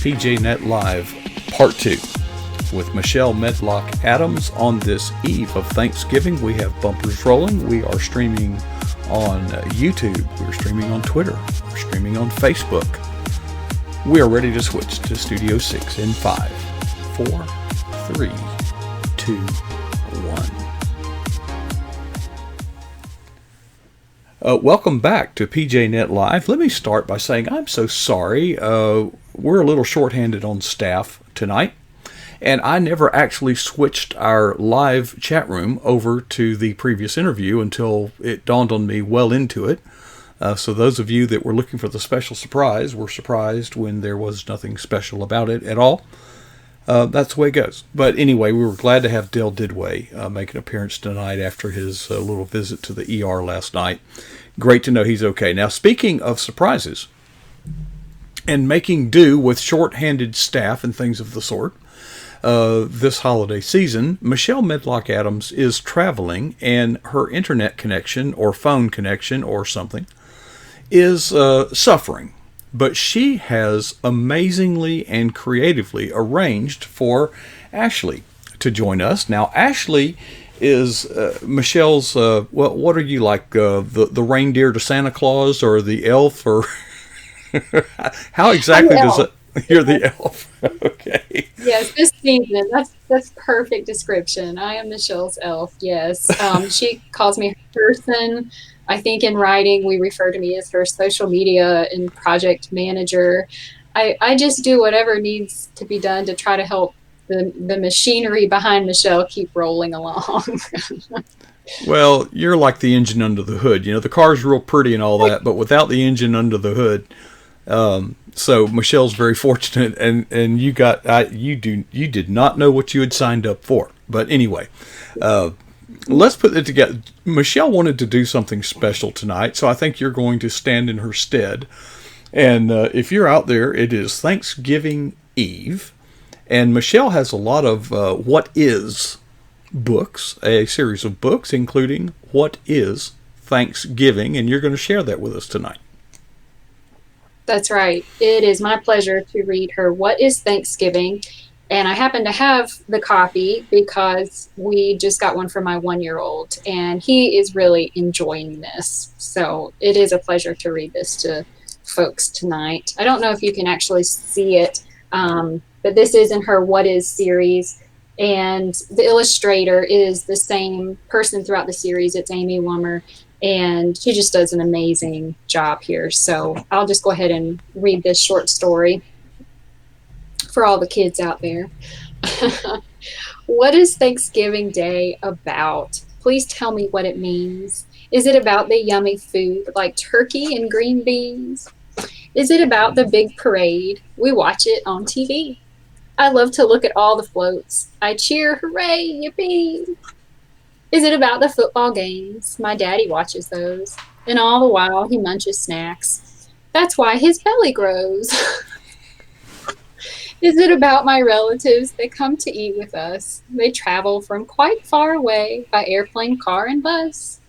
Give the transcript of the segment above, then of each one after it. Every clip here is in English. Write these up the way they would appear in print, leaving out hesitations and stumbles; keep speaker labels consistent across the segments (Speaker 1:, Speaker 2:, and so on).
Speaker 1: PJNet Live Part 2 with Michelle Medlock Adams. On this eve of Thanksgiving, we have bumpers rolling. We are streaming on YouTube. We're streaming on Twitter. We're streaming on Facebook. We are ready to switch to Studio 6 in 5, 4, 3, 2, 1. Welcome back to PJNet Live. Let me start by saying I'm so sorry. We're a little shorthanded on staff tonight, and I never actually switched our live chat room over to the previous interview until it dawned on me well into it. So those of you that were looking for the special surprise were surprised when there was nothing special about it at all. That's the way it goes. But anyway, we were glad to have Dale Didway make an appearance tonight after his little visit to the ER last night. Great to know he's okay. Now, speaking of surprises and making do with short-handed staff and things of the sort, this holiday season, Michelle Medlock Adams is traveling, and her internet connection or phone connection or something is suffering. But she has amazingly and creatively arranged for Ashley to join us. Now, Ashley is Michelle's, what are you, like the reindeer to Santa Claus, or the elf, or how exactly does it? You're the elf. Okay.
Speaker 2: Yes, this season. That's perfect description. I am Michelle's elf. Yes. She calls me her person. I think in writing, we refer to me as her social media and project manager. I just do whatever needs to be done to try to help the machinery behind Michelle keep rolling along.
Speaker 1: Well, you're like the engine under the hood. You know, the car's real pretty and all that, but without the engine under the hood. So Michelle's very fortunate, and you did not know what you had signed up for. But anyway, let's put it together. Michelle wanted to do something special tonight, so I think you're going to stand in her stead. And if you're out there, it is Thanksgiving Eve, and Michelle has a lot of What Is books, a series of books, including What Is Thanksgiving, and you're going to share that with us tonight.
Speaker 2: That's right. It is my pleasure to read her What is Thanksgiving? And I happen to have the copy because we just got one for my 1-year-old, and he is really enjoying this. So it is a pleasure to read this to folks tonight. I don't know if you can actually see it, but this is in her What Is series, and the illustrator is the same person throughout the series. It's Amy Wummer, and she just does an amazing job here. So I'll just go ahead and read this short story for all the kids out there. What is Thanksgiving Day about? Please tell me what it means. Is it about the yummy food like turkey and green beans? Is it about the big parade? We watch it on TV. I love to look at all the floats. I cheer, hooray, yippee. Is it about the football games? My daddy watches those. And all the while he munches snacks. That's why his belly grows. Is it about my relatives that come to eat with us? They travel from quite far away by airplane, car, and bus.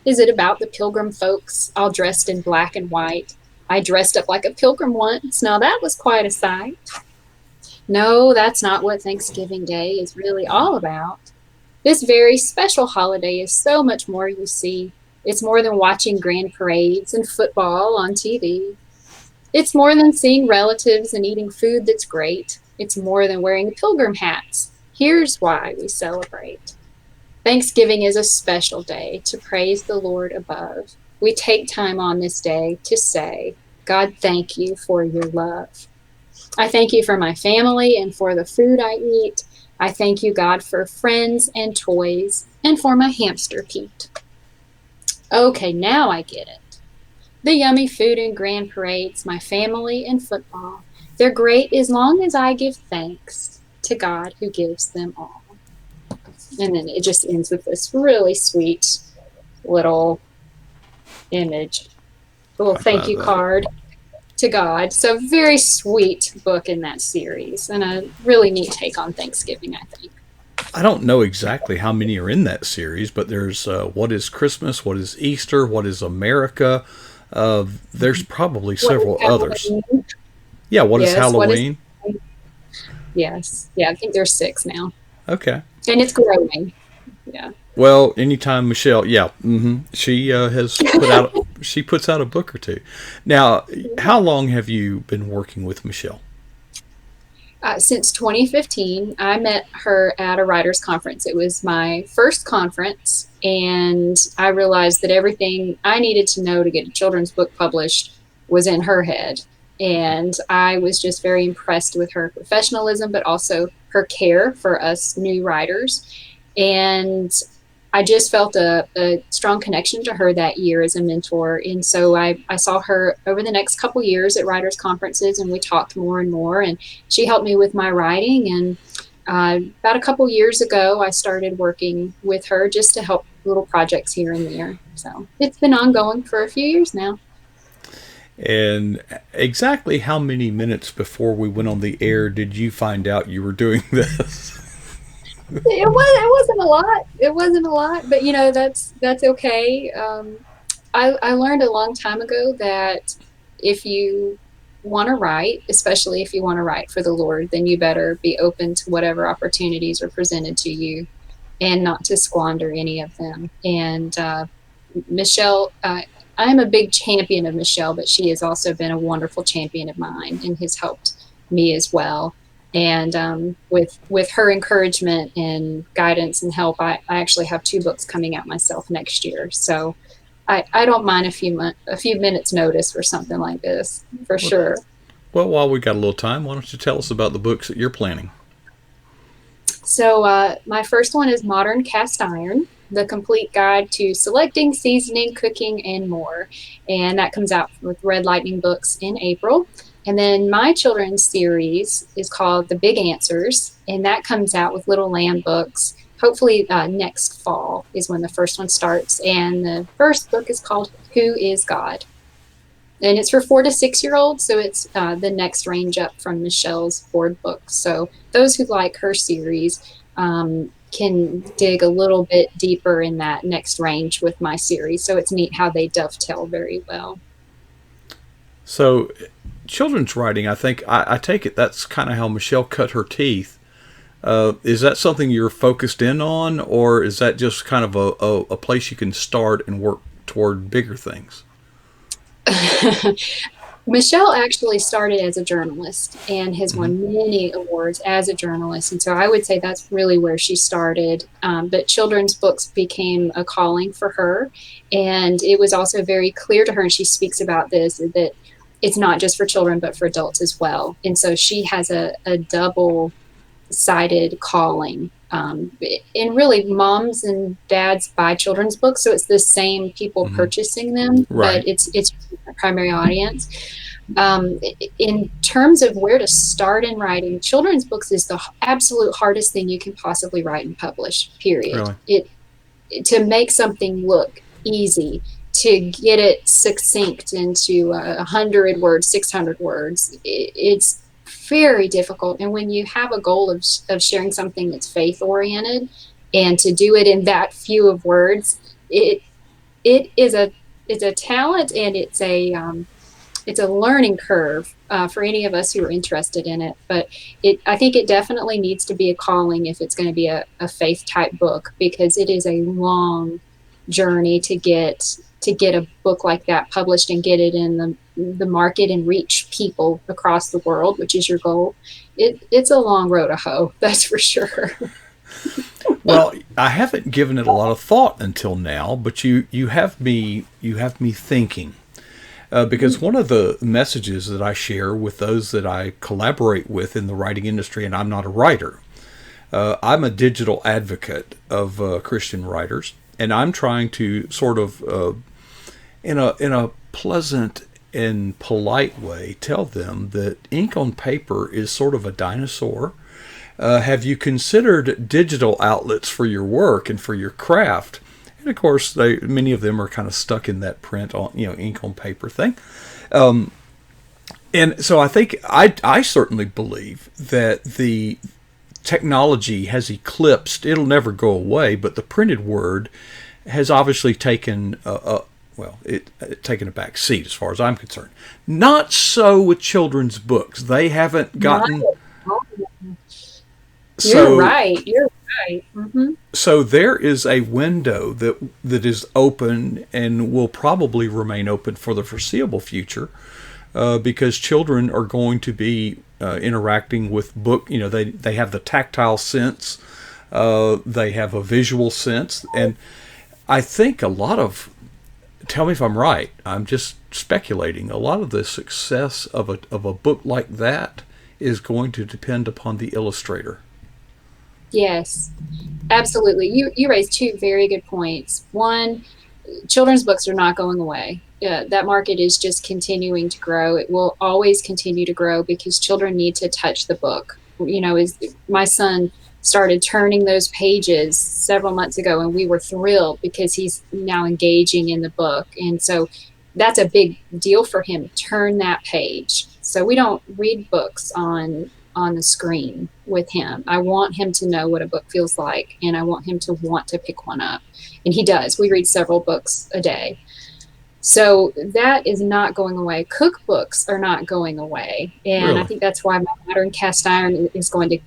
Speaker 2: Is it about the pilgrim folks, all dressed in black and white? I dressed up like a pilgrim once. Now that was quite a sight. No, that's not what Thanksgiving Day is really all about. This very special holiday is so much more, you see. It's more than watching grand parades and football on TV. It's more than seeing relatives and eating food that's great. It's more than wearing pilgrim hats. Here's why we celebrate. Thanksgiving is a special day to praise the Lord above. We take time on this day to say, God, thank you for your love. I thank you for my family and for the food I eat. I thank you, God, for friends and toys and for my hamster Pete. Okay, now I get it. The yummy food and grand parades, my family and football, they're great as long as I give thanks to God who gives them all. And then it just ends with this really sweet little image, a little thank you card to God. So very sweet book in that series, and a really neat take on Thanksgiving, I think.
Speaker 1: I don't know exactly how many are in that series, but there's What is Christmas, What is Easter, What is America. There's probably several others. Yeah, what is Halloween?
Speaker 2: Yes. Yeah, I think there's 6 now.
Speaker 1: Okay.
Speaker 2: And it's growing. Yeah.
Speaker 1: Well, anytime Michelle, yeah, she has put out, she puts out a book or two. Now, how long have you been working with Michelle?
Speaker 2: Since 2015, I met her at a writers' conference. It was my first conference, and I realized that everything I needed to know to get a children's book published was in her head. And I was just very impressed with her professionalism, but also her care for us new writers. And I just felt a strong connection to her that year as a mentor. And so I saw her over the next couple years at writers' conferences, and we talked more and more. And she helped me with my writing. And about a couple years ago, I started working with her just to help little projects here and there. So it's been ongoing for a few years now.
Speaker 1: And exactly how many minutes before we went on the air did you find out you were doing this?
Speaker 2: It wasn't a lot. It wasn't a lot, but that's okay. I learned a long time ago that if you want to write, especially if you want to write for the Lord, then you better be open to whatever opportunities are presented to you and not to squander any of them. And Michelle, I'm a big champion of Michelle, but she has also been a wonderful champion of mine and has helped me as well. And with her encouragement and guidance and help, I actually have 2 books coming out myself next year. So I don't mind a few minutes notice for something like this for
Speaker 1: Well,
Speaker 2: sure.
Speaker 1: well, while we got a little time, why don't you tell us about the books that you're planning?
Speaker 2: So my first one is Modern Cast Iron, the complete guide to selecting, seasoning, cooking, and more. And that comes out with Red Lightning Books in April. And then my children's series is called The Big Answers, and that comes out with Little Lamb Books. Hopefully next fall is when the first one starts. And the first book is called Who is God? And it's for 4 to 6 year olds, so it's the next range up from Michelle's board books. So those who like her series can dig a little bit deeper in that next range with my series. So it's neat how they dovetail very well.
Speaker 1: So, children's writing, I think, I take it that's kind of how Michelle cut her teeth. Is that something you're focused in on, or is that just kind of a place you can start and work toward bigger things?
Speaker 2: Michelle actually started as a journalist and has
Speaker 1: Hmm.
Speaker 2: won many awards as a journalist. And so I would say that's really where she started. But children's books became a calling for her. And it was also very clear to her, and she speaks about this, that it's not just for children, but for adults as well. And so she has a double sided calling. And really, moms and dads buy children's books, so it's the same people
Speaker 1: Hmm.
Speaker 2: purchasing them, but
Speaker 1: Right.
Speaker 2: it's a primary audience. In terms of where to start in writing, children's books is the absolute hardest thing you can possibly write and publish. Period.
Speaker 1: Really.
Speaker 2: It To make something look easy, to get it succinct into 100 words, 600 words, it's very difficult. And when you have a goal of sharing something that's faith oriented, and to do it in that few of words, it is a talent, and it's a learning curve for any of us who are interested in it. But I think it definitely needs to be a calling if it's going to be a faith type book, because it is a long journey to get a book like that published and get it in the market and reach people across the world, which is your goal. It's a long road to hoe, that's for sure.
Speaker 1: Well, I haven't given it a lot of thought until now, but you have me thinking. Because one of the messages that I share with those that I collaborate with in the writing industry, and I'm not a writer, I'm a digital advocate of Christian writers, and I'm trying to sort of, in a pleasant and polite way, tell them that ink on paper is sort of a dinosaur. Have you considered digital outlets for your work and for your craft? And of course, many of them are kind of stuck in that print on ink on paper thing. And so I think I certainly believe that the technology has eclipsed. It'll never go away, but the printed word has obviously taken taken a back seat as far as I'm concerned. Not so with children's books. They haven't
Speaker 2: Not
Speaker 1: gotten
Speaker 2: at all. You're
Speaker 1: So
Speaker 2: right. You're right.
Speaker 1: so there is a window that is open and will probably remain open for the foreseeable future, because children are going to be interacting with book. They have the tactile sense, they have a visual sense, and I think a lot of, tell me if I'm right, I'm just speculating, a lot of the success of a book like that is going to depend upon the illustrator.
Speaker 2: Yes, absolutely. You raised two very good points. One, children's books are not going away. That market is just continuing to grow. It will always continue to grow because children need to touch the book. As my son started turning those pages several months ago, and we were thrilled because he's now engaging in the book. And so that's a big deal for him. Turn that page. So we don't read books on the screen with him. I want him to know what a book feels like, and I want him to want to pick one up. And he does. We read several books a day. So that is not going away. Cookbooks are not going away. And I
Speaker 1: Really?
Speaker 2: think that's why modern cast iron is going to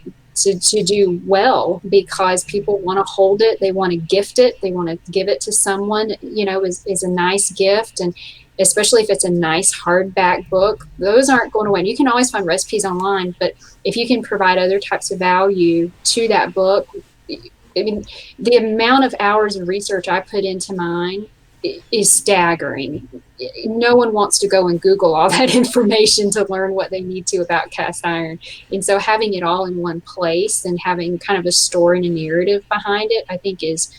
Speaker 2: do well, because people want to hold it. They want to gift it. They want to give it to someone, is a nice gift. And especially if it's a nice hardback book, those aren't going away. And you can always find recipes online, but if you can provide other types of value to that book, I mean, the amount of hours of research I put into mine is staggering. No one wants to go and Google all that information to learn what they need to about cast iron. And so having it all in one place and having kind of a story and a narrative behind it, I think is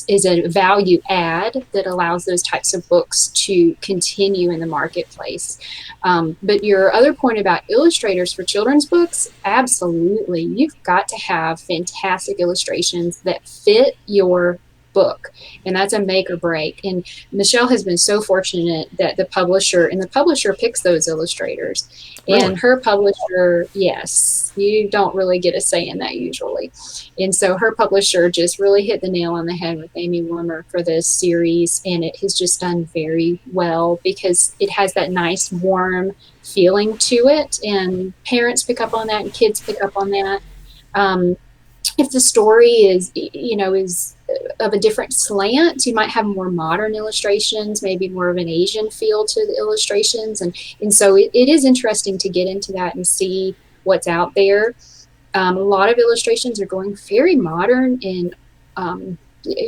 Speaker 2: a value add that allows those types of books to continue in the marketplace. But your other point about illustrators for children's books, absolutely. You've got to have fantastic illustrations that fit your book, and that's a make or break. And Michelle has been so fortunate that the publisher picks those illustrators.
Speaker 1: Really?
Speaker 2: And her publisher, yes, you don't really get a say in that usually. And so her publisher just really hit the nail on the head with Amy Warmer for this series, and it has just done very well because it has that nice warm feeling to it, and parents pick up on that and kids pick up on that. If the story is of a different slant, you might have more modern illustrations, maybe more of an Asian feel to the illustrations. And so it is interesting to get into that and see what's out there. A lot of illustrations are going very modern and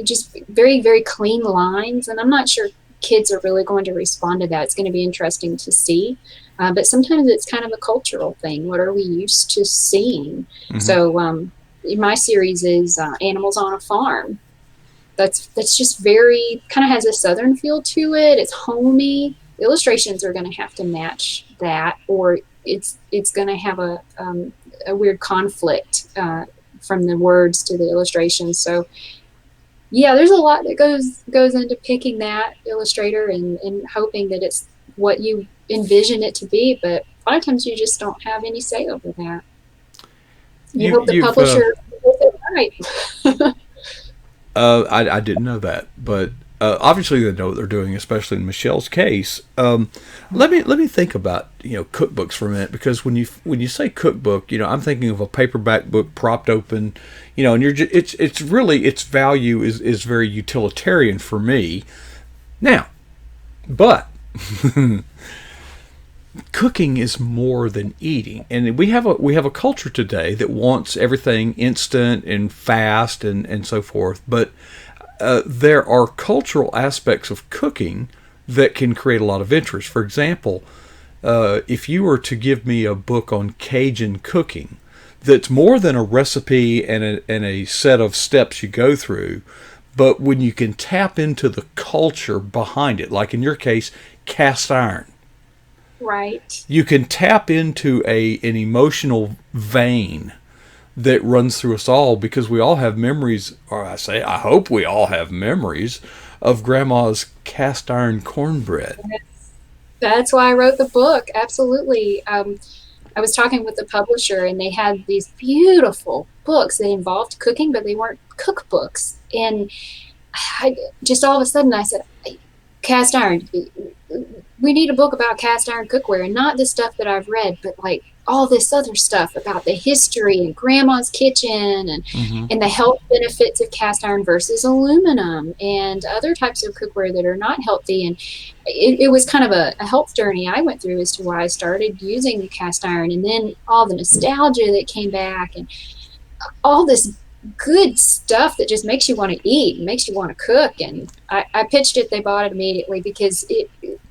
Speaker 2: just very, very clean lines. And I'm not sure kids are really going to respond to that. It's going to be interesting to see. But sometimes it's kind of a cultural thing. What are we used to seeing?
Speaker 1: Mm-hmm.
Speaker 2: So my series is Animals on a Farm. That's just very, kind of has a southern feel to it. It's homey. The illustrations are going to have to match that, or it's going to have a weird conflict from the words to the illustrations. So yeah, there's a lot that goes into picking that illustrator and hoping that it's what you envision it to be. But a lot of times you just don't have any say over that. You hope the publisher gets it right.
Speaker 1: I didn't know that, but obviously they know what they're doing, especially in Michelle's case. Let me think about cookbooks for a minute, because when you say cookbook, I'm thinking of a paperback book propped open, and it's really, its value is very utilitarian for me. Now, but cooking is more than eating, and we have a culture today that wants everything instant and fast and so forth. But there are cultural aspects of cooking that can create a lot of interest. For example, if you were to give me a book on Cajun cooking, that's more than a recipe and a set of steps you go through, but when you can tap into the culture behind it, like in your case, cast iron.
Speaker 2: Right.
Speaker 1: You can tap into an emotional vein that runs through us all, because we all have memories, or I hope we all have memories of Grandma's cast iron cornbread.
Speaker 2: That's why I wrote the book. Absolutely. I was talking with the publisher, and they had these beautiful books that involved cooking, but they weren't cookbooks. And I just all of a sudden I said, cast iron. We need a book about cast iron cookware, and not the stuff that I've read, but like all this other stuff about the history and grandma's kitchen
Speaker 1: Mm-hmm.
Speaker 2: and the health benefits of cast iron versus aluminum and other types of cookware that are not healthy. And it was kind of a health journey I went through as to why I started using cast iron, and then all the nostalgia that came back and all this good stuff that just makes you want to eat and makes you want to cook. And I pitched it, they bought it immediately because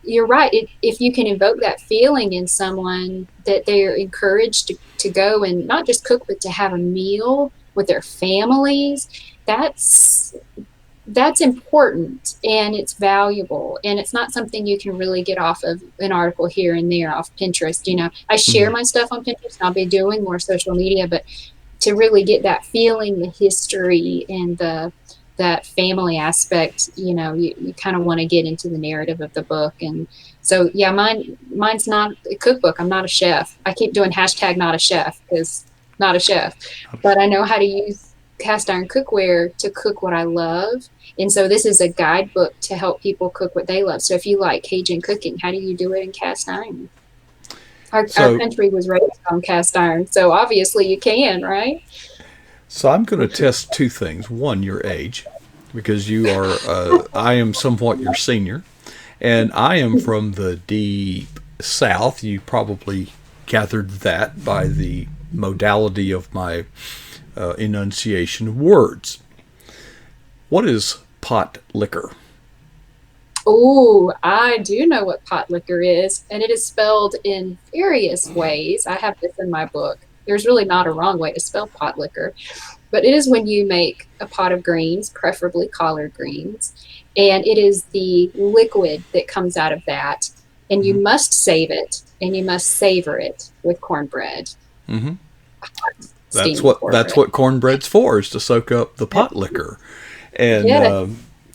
Speaker 2: you're right. If you can evoke that feeling in someone that they're encouraged to go and not just cook, but to have a meal with their families, that's important and it's valuable, and it's not something you can really get off of an article here and there off Pinterest. I share
Speaker 1: Mm-hmm.
Speaker 2: my stuff on Pinterest and I'll be doing more social media, but to really get that feeling, the history and that family aspect, you kind of want to get into the narrative of the book. And so, yeah, mine's not a cookbook. I'm not a chef. I keep doing hashtag not a chef because not a chef, but I know how to use cast iron cookware to cook what I love. And so this is a guidebook to help people cook what they love. So if you like Cajun cooking, how do you do it in cast iron? Our
Speaker 1: So,
Speaker 2: country was raised on cast iron, so obviously you can, right?
Speaker 1: so I'm going to test two things. One, your age, because I am somewhat your senior, and I am from the deep South. You probably gathered that by the modality of my enunciation of words. What is pot liquor?
Speaker 2: Oh, I do know what pot liquor is, and it is spelled in various ways. I have this in my book. There's really not a wrong way to spell pot liquor, but it is when you make a pot of greens, preferably collard greens, and it is the liquid that comes out of that, and you
Speaker 1: Mm-hmm.
Speaker 2: must save it and you must savor it with cornbread,
Speaker 1: Mm-hmm.
Speaker 2: steaming
Speaker 1: That's
Speaker 2: cornbread.
Speaker 1: what cornbread's for, is to soak up the pot liquor. And
Speaker 2: Yeah, that's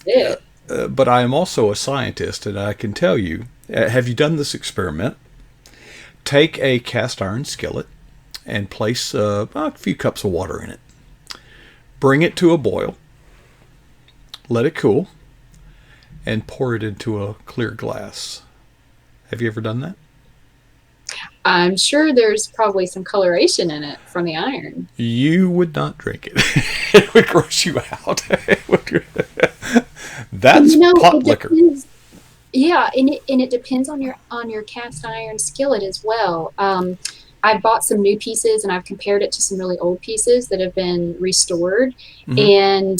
Speaker 2: it.
Speaker 1: but I am also a scientist, and I can tell you. Have you done this experiment? Take a cast iron skillet and place a few cups of water in it. Bring it to a boil. Let it cool, and pour it into a clear glass. Have you ever done that?
Speaker 2: I'm sure there's probably some coloration in it from the iron.
Speaker 1: You would not drink it. It would gross you out. That's pot
Speaker 2: It
Speaker 1: liquor.
Speaker 2: depends. Yeah, and it depends on your cast iron skillet as well. I bought some new pieces and I've compared it to some really old pieces that have been restored,
Speaker 1: Hmm.
Speaker 2: and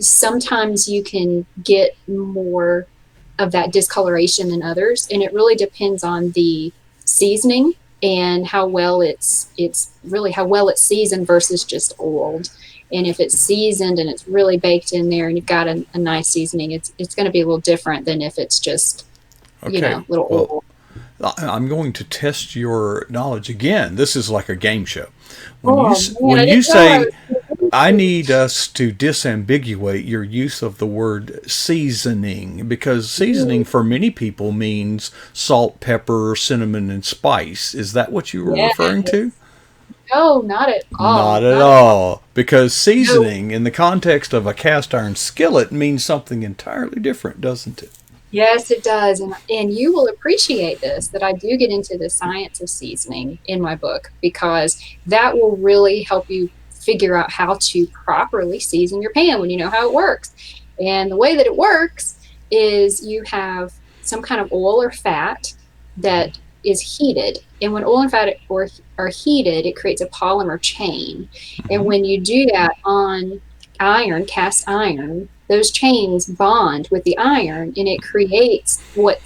Speaker 2: sometimes you can get more of that discoloration than others, and it really depends on the seasoning and how well it's seasoned versus just old. And if it's seasoned and it's really baked in there and you've got a nice seasoning, it's going to be a little different than if it's just
Speaker 1: Okay.
Speaker 2: little
Speaker 1: Well,
Speaker 2: old.
Speaker 1: I'm going to test your knowledge again. This is like a game show.
Speaker 2: Oh man, I
Speaker 1: When you
Speaker 2: didn't know I
Speaker 1: say
Speaker 2: was.
Speaker 1: I need us to disambiguate your use of the word seasoning, because seasoning for many people means salt, pepper, cinnamon, and spice. Is that what you were
Speaker 2: Yeah,
Speaker 1: referring to?
Speaker 2: no, not at
Speaker 1: Not
Speaker 2: all,
Speaker 1: at
Speaker 2: not at all.
Speaker 1: all. Because
Speaker 2: No.
Speaker 1: seasoning in the context of a cast iron skillet means something entirely different, doesn't it?
Speaker 2: Yes, it does. And you will appreciate this that I do get into the science of seasoning in my book, because that will really help you figure out how to properly season your pan when you know how it works. And the way that it works is you have some kind of oil or fat that is heated. And when oil and fat are heated, it creates a polymer chain. And
Speaker 1: Hmm.
Speaker 2: when you do that on iron, cast iron, those chains bond with the iron and it creates what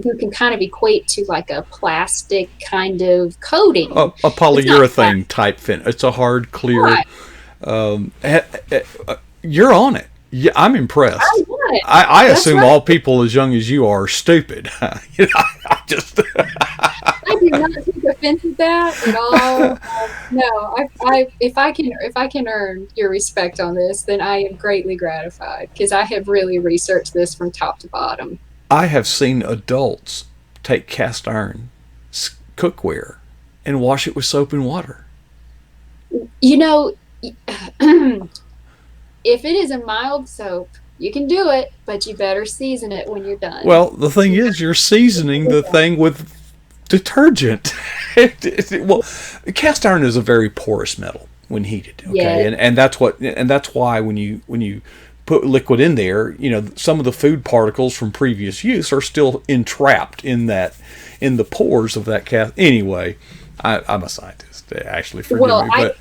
Speaker 2: you can kind of equate to like a plastic kind of coating.
Speaker 1: A
Speaker 2: It's not
Speaker 1: polyurethane
Speaker 2: plastic,
Speaker 1: type fin. It's a hard, clear.
Speaker 2: right?
Speaker 1: You're on it. Yeah, I'm
Speaker 2: I
Speaker 1: impressed.
Speaker 2: want it.
Speaker 1: I
Speaker 2: That's
Speaker 1: assume
Speaker 2: right.
Speaker 1: all people as young as you are stupid. I just.
Speaker 2: I do not take offense at that at all. No, if I can earn your respect on this, then I am greatly gratified because I have really researched this from top to bottom.
Speaker 1: I have seen adults take cast iron cookware and wash it with soap and water.
Speaker 2: You know, if it is a mild soap, You can do it, but you better season it when you're done.
Speaker 1: Well, the thing is, you're seasoning the thing with detergent. Well, cast iron is a very porous metal when heated. Okay,
Speaker 2: Yeah.
Speaker 1: and that's why when you put liquid in there, some of the food particles from previous use are still entrapped in the pores of that cast. Anyway, I'm a scientist. Actually, forgive
Speaker 2: Well,
Speaker 1: me,
Speaker 2: I
Speaker 1: but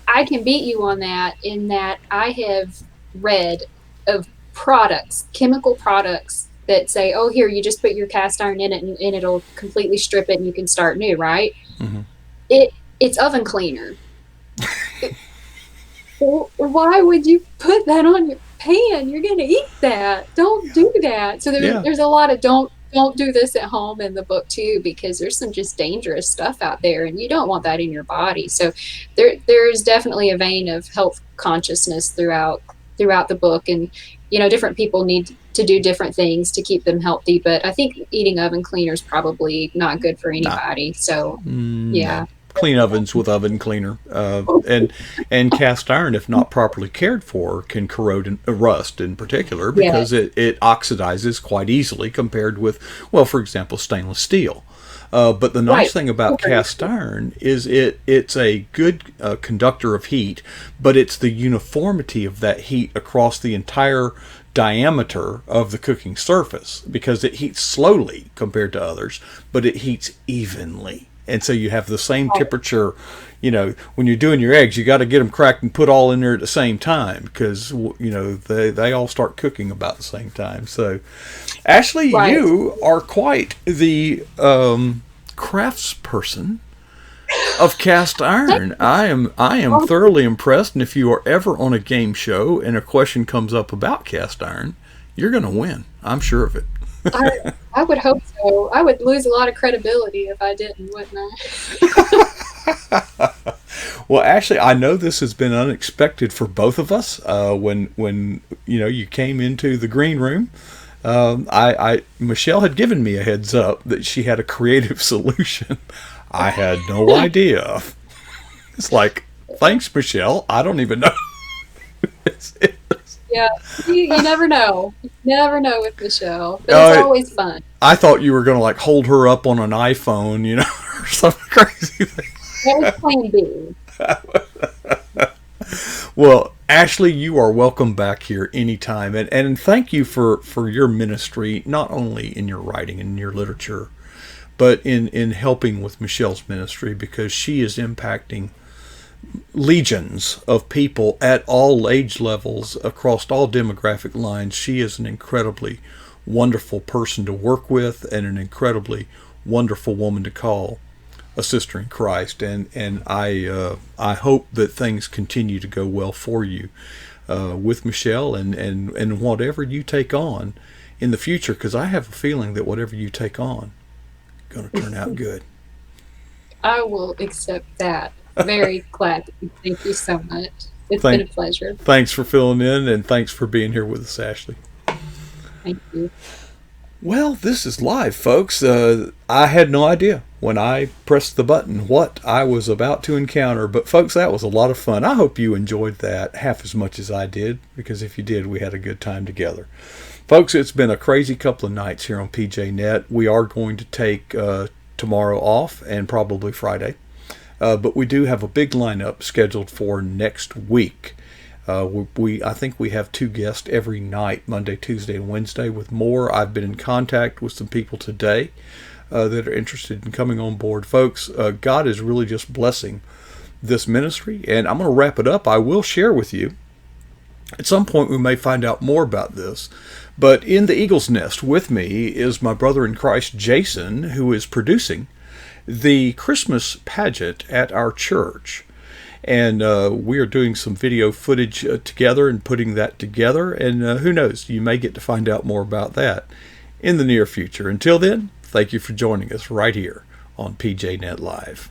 Speaker 2: I can beat you on that in that I have read of products, chemical products that say, "Oh, here, you just put your cast iron in it and it'll completely strip it and you can start new," right?
Speaker 1: mhm.
Speaker 2: It's oven cleaner. Why would you put that on your pan? You're gonna eat that. Don't do that. So
Speaker 1: Yeah,
Speaker 2: there's a lot of don't do this at home in the book too, because there's some just dangerous stuff out there and you don't want that in your body. So there's definitely a vein of health consciousness throughout the book, and different people need to do different things to keep them healthy, but I think eating oven cleaner is probably not good for
Speaker 1: nah,
Speaker 2: anybody. So
Speaker 1: no.
Speaker 2: yeah.
Speaker 1: Clean ovens with oven cleaner, and cast iron, if not properly cared for, can corrode and rust in particular
Speaker 2: Yeah.
Speaker 1: because it oxidizes quite easily compared with, well, for example, stainless steel. But the nice
Speaker 2: Right.
Speaker 1: thing about cast iron is it's a good conductor of heat, but it's the uniformity of that heat across the entire diameter of the cooking surface because it heats slowly compared to others, but it heats evenly. And so you have the same
Speaker 2: Right.
Speaker 1: temperature. When you're doing your eggs, you got to get them cracked and put all in there at the same time because they all start cooking about the same time. So, Ashley,
Speaker 2: Right.
Speaker 1: you are quite the crafts person of cast iron. I am thoroughly impressed, and if you are ever on a game show and a question comes up about cast iron, you're going to win. I'm sure of it.
Speaker 2: I would hope so. I would lose a lot of credibility if I didn't, wouldn't I?
Speaker 1: Well, actually, I know this has been unexpected for both of us. When you came into the green room, I Michelle had given me a heads up that she had a creative solution. I had no idea. It's like, thanks, Michelle. I don't even know.
Speaker 2: Yeah, you never know. You never know with Michelle, but it's
Speaker 1: Uh,
Speaker 2: always fun.
Speaker 1: I thought you were going to like hold her up on an iPhone, or something crazy thing.
Speaker 2: That was plan B.
Speaker 1: Well, Ashley, you are welcome back here anytime. And thank you for your ministry, not only in your writing and your literature, but in helping with Michelle's ministry because she is impacting legions of people at all age levels across all demographic lines. She is an incredibly wonderful person to work with and an incredibly wonderful woman to call a sister in Christ. And I hope that things continue to go well for you with Michelle and whatever you take on in the future, because I have a feeling that whatever you take on is going to turn out good.
Speaker 2: I will accept that. Very glad. Thank you so much. It's been a
Speaker 1: Thank,
Speaker 2: pleasure.
Speaker 1: thanks for filling in and thanks for being here with us, Ashley.
Speaker 2: Thank you.
Speaker 1: Well, this is live, folks. I had no idea when I pressed the button what I was about to encounter. But, folks, that was a lot of fun. I hope you enjoyed that half as much as I did, because if you did, we had a good time together. Folks, it's been a crazy couple of nights here on PJNet. We are going to take tomorrow off and probably Friday. But we do have a big lineup scheduled for next week. I think we have 2 guests every night, Monday, Tuesday, and Wednesday, with more. I've been in contact with some people today that are interested in coming on board. Folks, God is really just blessing this ministry, and I'm going to wrap it up. I will share with you. At some point, we may find out more about this. But in the Eagle's Nest with me is my brother in Christ, Jason, who is producing the Christmas pageant at our church. And we are doing some video footage together and putting that together. And who knows, you may get to find out more about that in the near future. Until then, thank you for joining us right here on PJNet Live.